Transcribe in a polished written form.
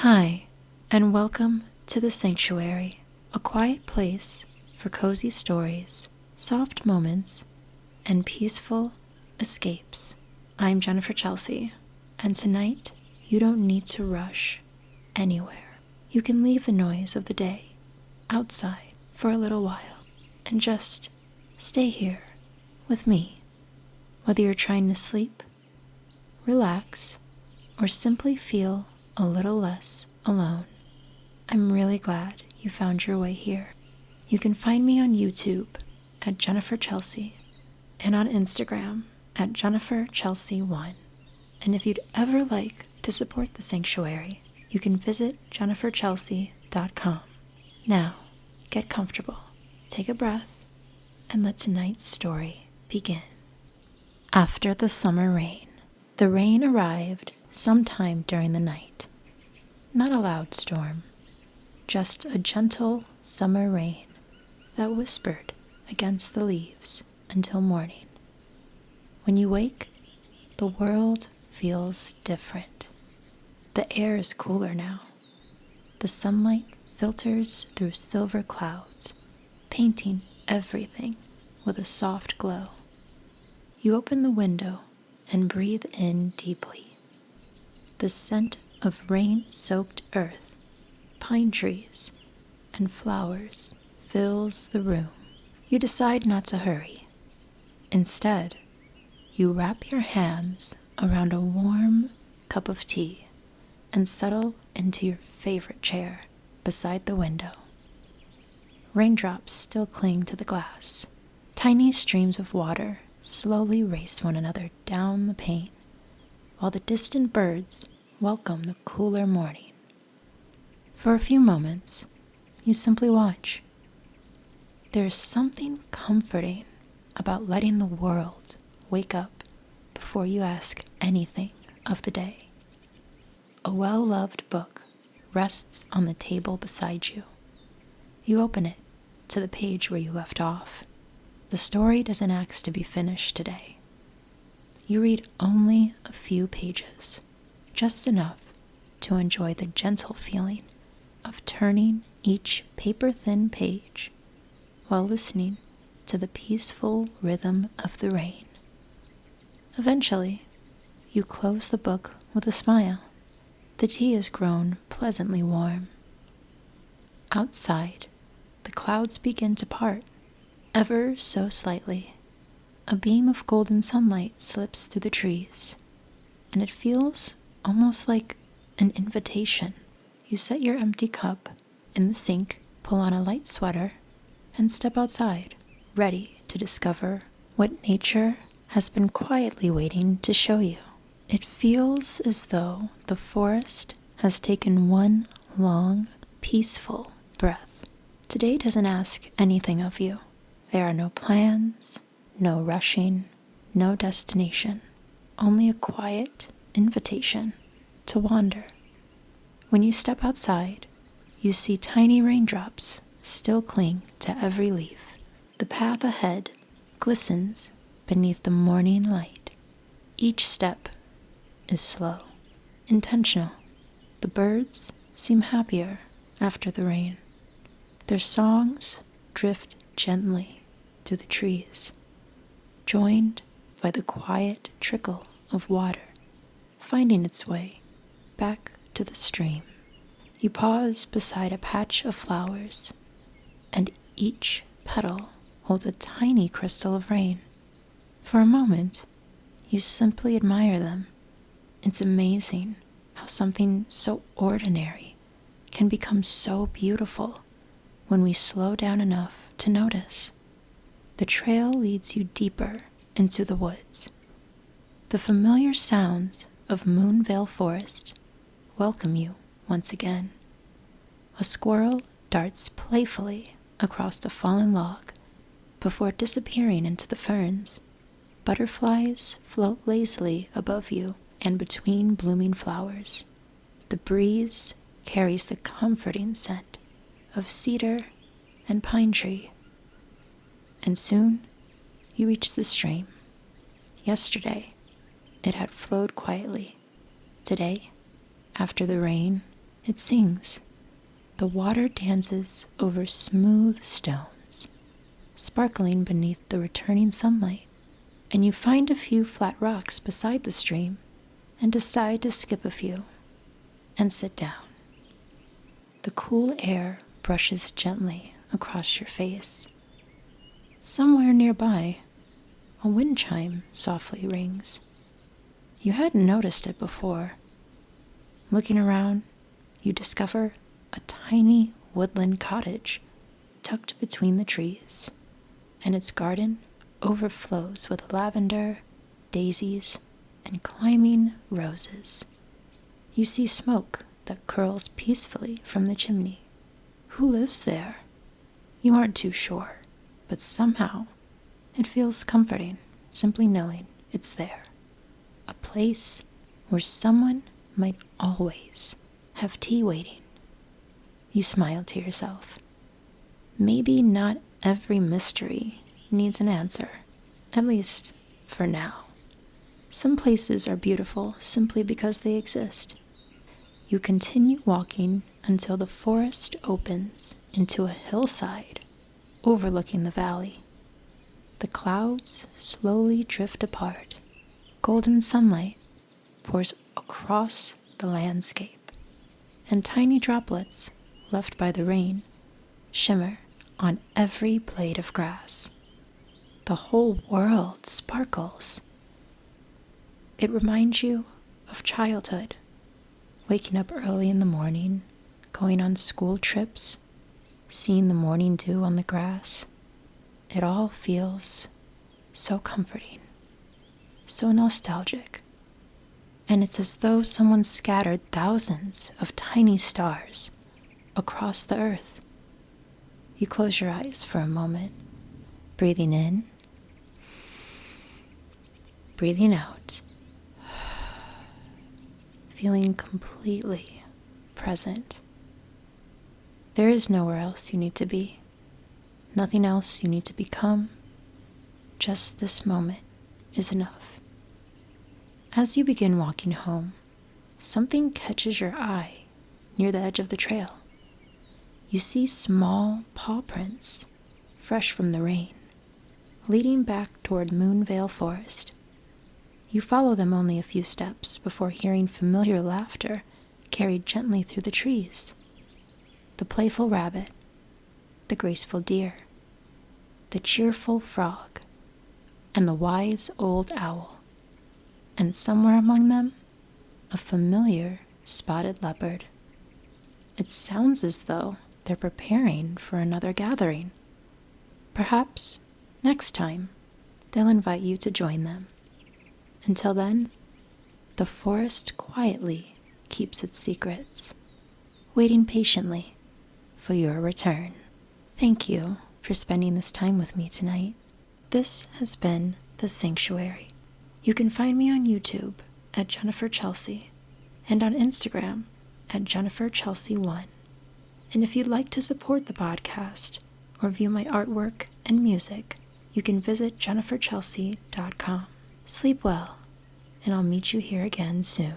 Hi, and welcome to the Sanctuary, a quiet place for cozy stories, soft moments, and peaceful escapes. I'm Jennifer Chelsea, and tonight you don't need to rush anywhere. You can leave the noise of the day outside for a little while and just stay here with me. Whether you're trying to sleep, relax, or simply feel a little less alone, I'm really glad you found your way here. You can find me on YouTube at Jennifer Chelsea and on Instagram at Jennifer Chelsea1. And if you'd ever like to support the Sanctuary, you can visit jenniferchelsea.com. Now, get comfortable, take a breath, and let tonight's story begin. After the summer rain. The rain arrived sometime during the night. Not a loud storm, just a gentle summer rain that whispered against the leaves until morning. When you wake, the world feels different. The air is cooler now. The sunlight filters through silver clouds, painting everything with a soft glow. You open the window and breathe in deeply. The scent of rain-soaked earth, pine trees, and flowers fills the room. You decide not to hurry. Instead, you wrap your hands around a warm cup of tea and settle into your favorite chair beside the window. Raindrops still cling to the glass. Tiny streams of water slowly race one another down the pane, while the distant birds welcome the cooler morning. For a few moments, you simply watch. There is something comforting about letting the world wake up before you ask anything of the day. A well-loved book rests on the table beside you. You open it to the page where you left off. The story doesn't ask to be finished today. You read only a few pages, just enough to enjoy the gentle feeling of turning each paper-thin page while listening to the peaceful rhythm of the rain. Eventually, you close the book with a smile. The tea has grown pleasantly warm. Outside, the clouds begin to part, ever so slightly. A beam of golden sunlight slips through the trees, and it feels almost like an invitation. You set your empty cup in the sink, pull on a light sweater, and step outside, ready to discover what nature has been quietly waiting to show you. It feels as though the forest has taken one long, peaceful breath. Today doesn't ask anything of you. There are no plans, no rushing, no destination, only a quiet invitation to wander. When you step outside, you see tiny raindrops still cling to every leaf. The path ahead glistens beneath the morning light. Each step is slow, intentional. The birds seem happier after the rain. Their songs drift gently through the trees, joined by the quiet trickle of water finding its way back to the stream. You pause beside a patch of flowers, and each petal holds a tiny crystal of rain. For a moment, you simply admire them. It's amazing how something so ordinary can become so beautiful when we slow down enough to notice. The trail leads you deeper into the woods. The familiar sounds of MoonVeil Forest welcome you once again. A squirrel darts playfully across a fallen log before disappearing into the ferns. Butterflies float lazily above you and between blooming flowers. The breeze carries the comforting scent of cedar and pine tree. And soon, you reach the stream. Yesterday, it had flowed quietly. Today, after the rain, It sings. The water dances over smooth stones, sparkling beneath the returning sunlight, and you find a few flat rocks beside the stream and decide to skip a few and sit down. The cool air brushes gently across your face. Somewhere nearby, a wind chime softly rings. You hadn't noticed it before. Looking around, you discover a tiny woodland cottage tucked between the trees, and its garden overflows with lavender, daisies, and climbing roses. You see smoke that curls peacefully from the chimney. Who lives there? You aren't too sure, but somehow it feels comforting simply knowing it's there. A place where someone might always have tea waiting. You smile to yourself. Maybe not every mystery needs an answer, at least for now. Some places are beautiful simply because they exist. You continue walking until the forest opens into a hillside overlooking the valley. The clouds slowly drift apart. Golden sunlight pours across the landscape, and tiny droplets left by the rain shimmer on every blade of grass. The whole world sparkles. It reminds you of childhood, waking up early in the morning, going on school trips, seeing the morning dew on the grass. It all feels so comforting, so nostalgic. And it's as though someone scattered thousands of tiny stars across the earth. You close your eyes for a moment, breathing in, breathing out, feeling completely present. There is nowhere else you need to be, nothing else you need to become. Just this moment is enough. As you begin walking home, something catches your eye near the edge of the trail. You see small paw prints, fresh from the rain, leading back toward MoonVeil Forest. You follow them only a few steps before hearing familiar laughter carried gently through the trees. The playful rabbit, the graceful deer, the cheerful frog, and the wise old owl, and somewhere among them, a familiar spotted leopard. It sounds as though they're preparing for another gathering. Perhaps next time they'll invite you to join them. Until then, the forest quietly keeps its secrets, waiting patiently for your return. Thank you for spending this time with me tonight. This has been The Sanctuary. You can find me on YouTube at Jennifer Chelsea and on Instagram at JenniferChelsea1. And if you'd like to support the podcast or view my artwork and music, you can visit jenniferchelsea.com. Sleep well, and I'll meet you here again soon.